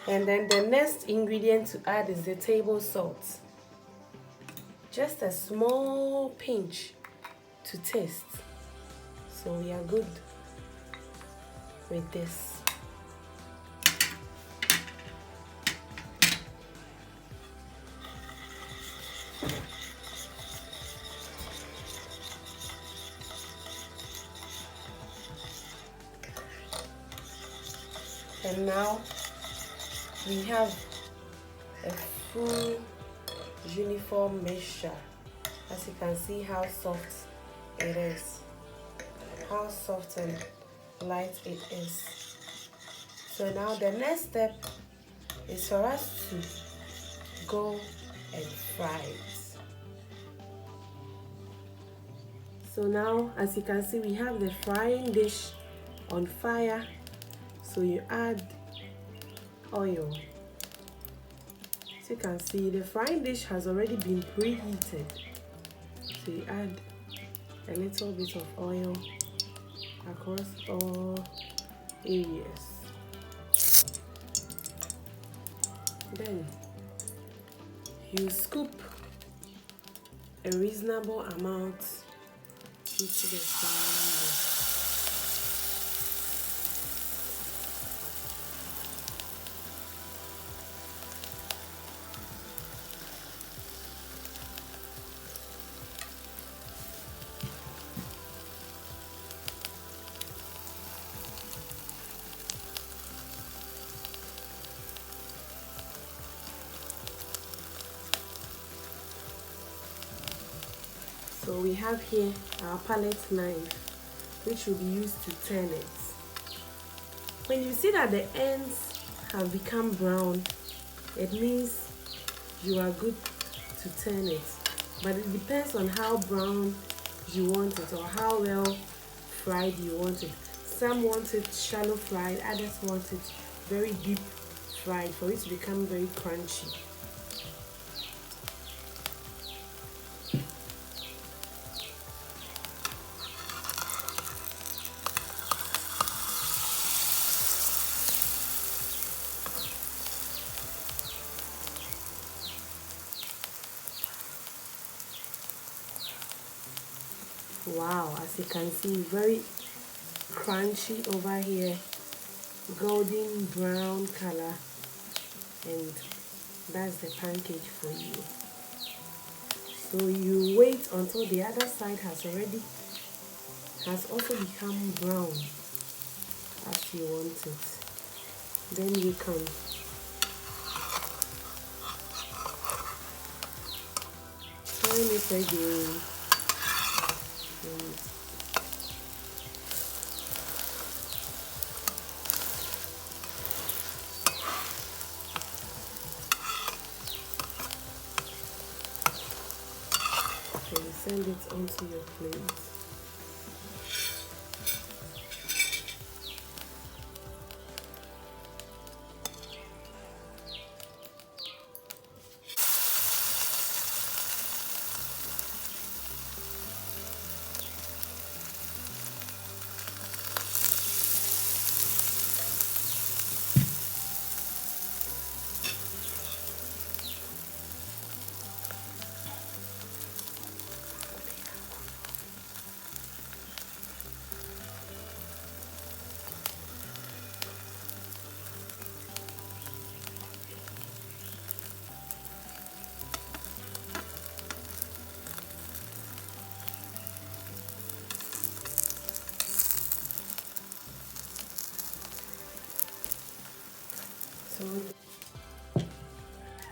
And then the next ingredient to add is the table salt. Just a small pinch to taste. So we are good with this. And now we have a full uniform mixture. As you can see how soft it is, how soft and light it is. So now the next step is for us to go and fry it. So now, as you can see, we have the frying dish on fire. So you add oil. As you can see, the frying dish has already been preheated. So you add a little bit of oil across all areas. Then you scoop a reasonable amount into the frying dish. So we have here our palette knife, which will be used to turn it. When you see that the ends have become brown, it means you are good to turn it. But it depends on how brown you want it or how well fried you want it. Some want it shallow fried, others want it very deep fried for it to become very crunchy. Wow, as you can see, very crunchy over here, golden brown color, and that's the pancake for you. So you wait until the other side has also become brown as you want it. Then you can turn it again. So you send it onto your plate.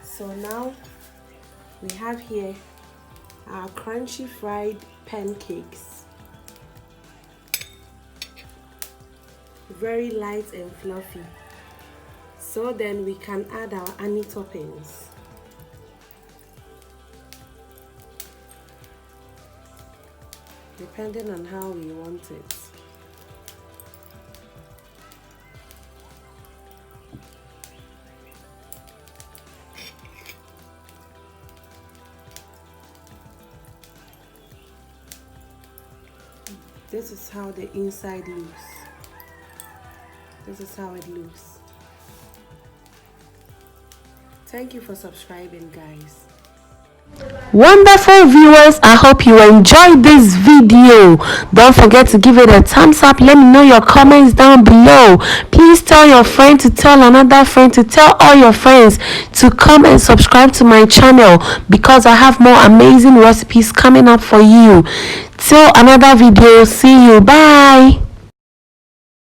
So now we have here our crunchy fried pancakes. Very light and fluffy. So then we can add our honey toppings. Depending on how we want it. This is how the inside looks. This is how it looks. Thank you for subscribing, guys. Wonderful viewers, I hope you enjoyed this video. Don't forget to give it a thumbs up. Let me know your comments down below. Please tell your friend to tell another friend to tell all your friends to come and subscribe to my channel, because I have more amazing recipes coming up for you. Till another video, see you, bye.